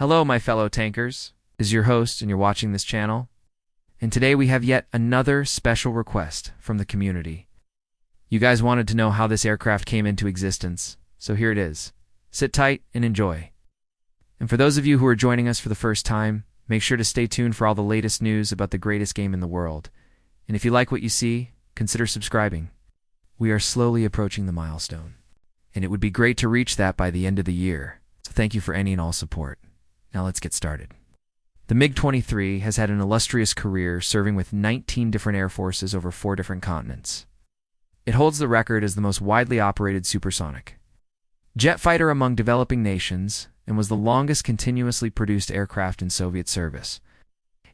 Hello, my fellow tankers. This is your host, and you're watching this channel. And today we have yet another special request from the community. You guys wanted to know how this aircraft came into existence, so here it is. Sit tight and enjoy. And for those of you who are joining us for the first time, make sure to stay tuned for all the latest news about the greatest game in the world. And if you like what you see, consider subscribing. We are slowly approaching the milestone, and it would be great to reach that by the end of the year. So thank you for any and all support. Now let's get started. The MiG-23 has had an illustrious career serving with 19 different air forces over 4 different continents. It holds the record as the most widely operated supersonic jet fighter among developing nations and was the longest continuously produced aircraft in Soviet service.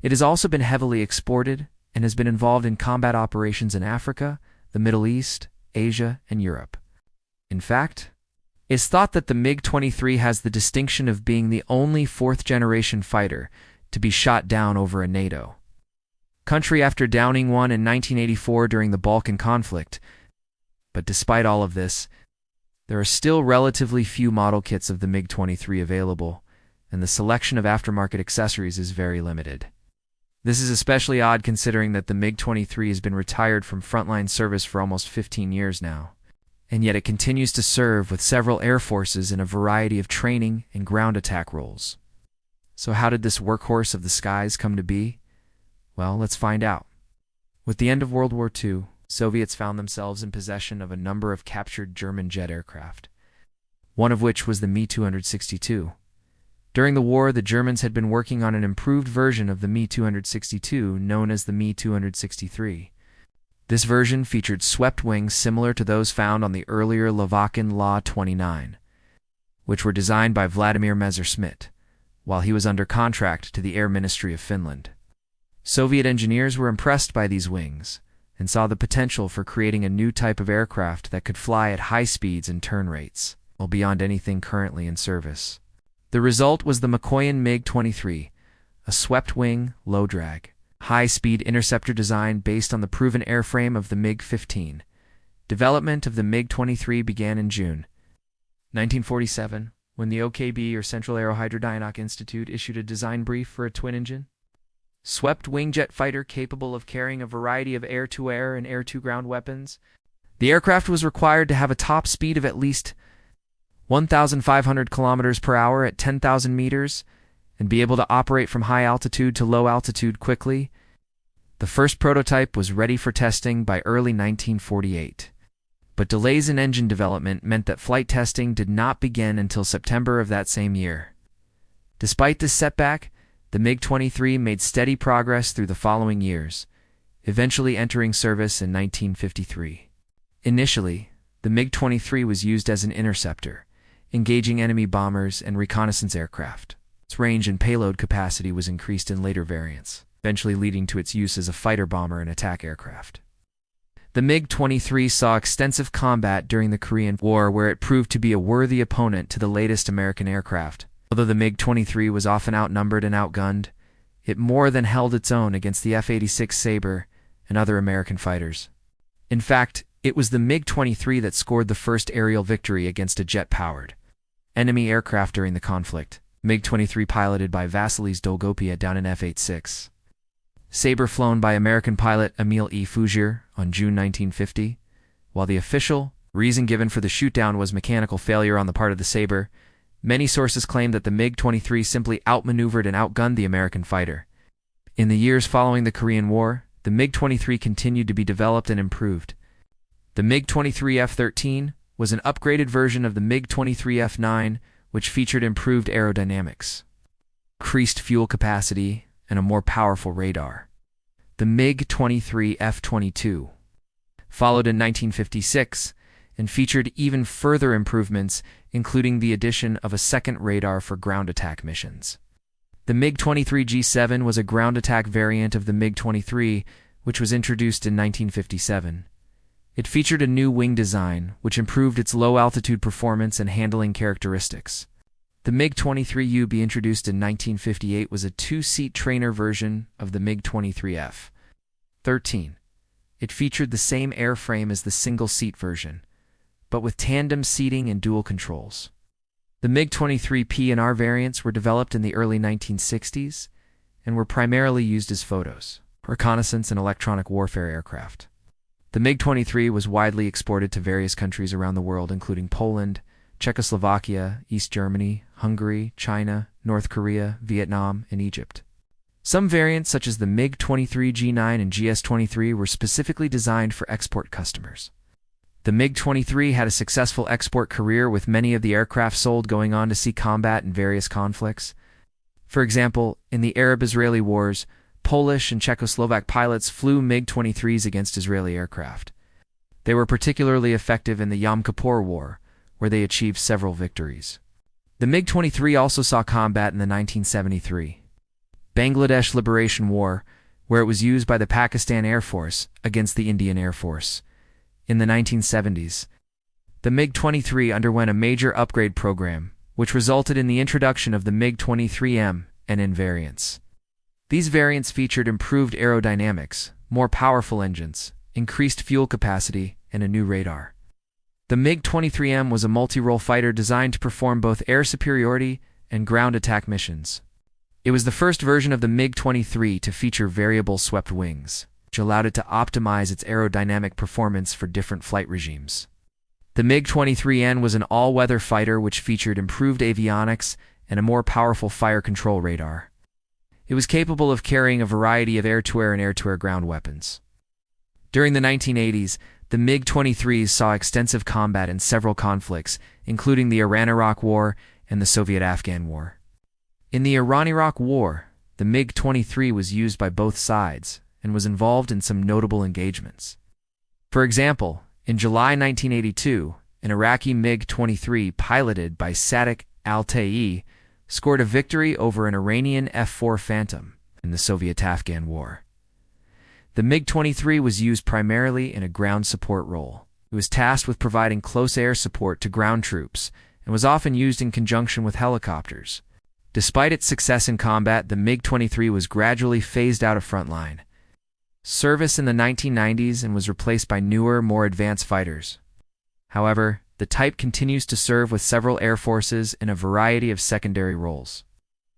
It has also been heavily exported and has been involved in combat operations in Africa, the Middle East, Asia, and Europe. In fact, it's thought that the MiG-23 has the distinction of being the only 4th-generation fighter to be shot down over a NATO country after downing one in 1984 during the Balkan conflict. But despite all of this, there are still relatively few model kits of the MiG-23 available, and the selection of aftermarket accessories is very limited. This is especially odd considering that the MiG-23 has been retired from frontline service for almost 15 years now, and yet it continues to serve with several air forces in a variety of training and ground attack roles. So how did this workhorse of the skies come to be? Well, let's find out. With the end of World War II, Soviets found themselves in possession of a number of captured German jet aircraft, one of which was the Mi-262. During the war, the Germans had been working on an improved version of the Mi-262 known as the Mi-263. This version featured swept wings similar to those found on the earlier Lavokin La-29, which were designed by Vladimir Messerschmitt, while he was under contract to the Air Ministry of Finland. Soviet engineers were impressed by these wings and saw the potential for creating a new type of aircraft that could fly at high speeds and turn rates, well beyond anything currently in service. The result was the Mikoyan MiG-23, a swept-wing, low-drag, high-speed interceptor design based on the proven airframe of the MiG-15. Development of the MiG-23 began in June 1947, when the OKB, or Central Aerohydrodynamic Institute, issued a design brief for a twin-engine swept-wing jet fighter capable of carrying a variety of air-to-air and air-to-ground weapons. The aircraft was required to have a top speed of at least 1,500 kilometers per hour at 10,000 meters and be able to operate from high altitude to low altitude quickly. The first prototype was ready for testing by early 1948, but delays in engine development meant that flight testing did not begin until September of that same year. Despite this setback, the MiG-23 made steady progress through the following years, eventually entering service in 1953. Initially, the MiG-23 was used as an interceptor, engaging enemy bombers and reconnaissance aircraft. Its range and payload capacity was increased in later variants, eventually leading to its use as a fighter bomber and attack aircraft. The MiG-23 saw extensive combat during the Korean War, where it proved to be a worthy opponent to the latest American aircraft. Although the MiG-23 was often outnumbered and outgunned, it more than held its own against the F-86 Sabre and other American fighters. In fact, it was the MiG-23 that scored the first aerial victory against a jet-powered enemy aircraft during the conflict. MiG-23 piloted by Vasilis Dolgopia down an F-86. Sabre flown by American pilot Emil E. Fougier on June 1950. While the official reason given for the shootdown was mechanical failure on the part of the Sabre, many sources claim that the MiG-23 simply outmaneuvered and outgunned the American fighter. In the years following the Korean War, the MiG-23 continued to be developed and improved. The MiG-23 F-13 was an upgraded version of the MiG-23 F-9, which featured improved aerodynamics, increased fuel capacity, and a more powerful radar. The MiG-23 F-22 followed in 1956 and featured even further improvements, including the addition of a second radar for ground attack missions. The MiG-23 G7 was a ground attack variant of the MiG-23, which was introduced in 1957. It featured a new wing design, which improved its low-altitude performance and handling characteristics. The MiG-23 UB, introduced in 1958, was a 2-seat trainer version of the MiG-23 F-13. It featured the same airframe as the single-seat version, but with tandem seating and dual controls. The MiG-23 P&R variants were developed in the early 1960s and were primarily used as photos, reconnaissance, and electronic warfare aircraft. The MiG-23 was widely exported to various countries around the world, including Poland, Czechoslovakia, East Germany, Hungary, China, North Korea, Vietnam, and Egypt. Some variants, such as the MiG-23 G9 and GS-23, were specifically designed for export customers. The MiG-23 had a successful export career, with many of the aircraft sold going on to see combat in various conflicts. For example, in the Arab-Israeli wars, Polish and Czechoslovak pilots flew MiG-23s against Israeli aircraft. They were particularly effective in the Yom Kippur War, where they achieved several victories. The MiG-23 also saw combat in the 1973 Bangladesh Liberation War, where it was used by the Pakistan Air Force against the Indian Air Force. In the 1970s, the MiG-23 underwent a major upgrade program, which resulted in the introduction of the MiG-23M and N variants. These variants featured improved aerodynamics, more powerful engines, increased fuel capacity, and a new radar. The MiG-23M was a multi-role fighter designed to perform both air superiority and ground attack missions. It was the first version of the MiG-23 to feature variable swept wings, which allowed it to optimize its aerodynamic performance for different flight regimes. The MiG-23N was an all-weather fighter which featured improved avionics and a more powerful fire control radar. It was capable of carrying a variety of air-to-air and air-to-air ground weapons. During the 1980s, the MiG-23s saw extensive combat in several conflicts, including the Iran-Iraq War and the Soviet-Afghan War. In the Iran-Iraq War, the MiG-23 was used by both sides and was involved in some notable engagements. For example, in July 1982, an Iraqi MiG-23 piloted by Sadiq al-Tayi scored a victory over an Iranian F-4 Phantom in the Soviet-Afghan War. The MiG-23 was used primarily in a ground support role. It was tasked with providing close air support to ground troops and was often used in conjunction with helicopters. Despite its success in combat, the MiG-23 was gradually phased out of frontline service in the 1990s and was replaced by newer, more advanced fighters. However, the type continues to serve with several air forces in a variety of secondary roles.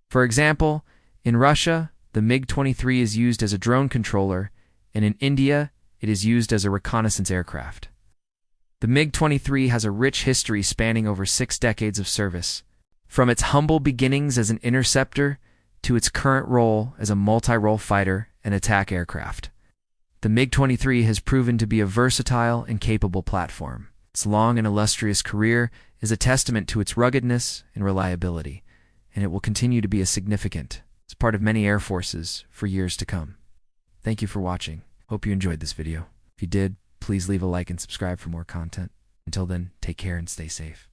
For example, in Russia, the MiG-23 is used as a drone controller, and in India, it is used as a reconnaissance aircraft. The MiG-23 has a rich history spanning over 6 decades of service, from its humble beginnings as an interceptor to its current role as a multi-role fighter and attack aircraft. The MiG-23 has proven to be a versatile and capable platform. Its long and illustrious career is a testament to its ruggedness and reliability, and it will continue to be a significant part of many air forces for years to come. Thank you for watching. Hope you enjoyed this video. If you did, please leave a like and subscribe for more content. Until then, take care and stay safe.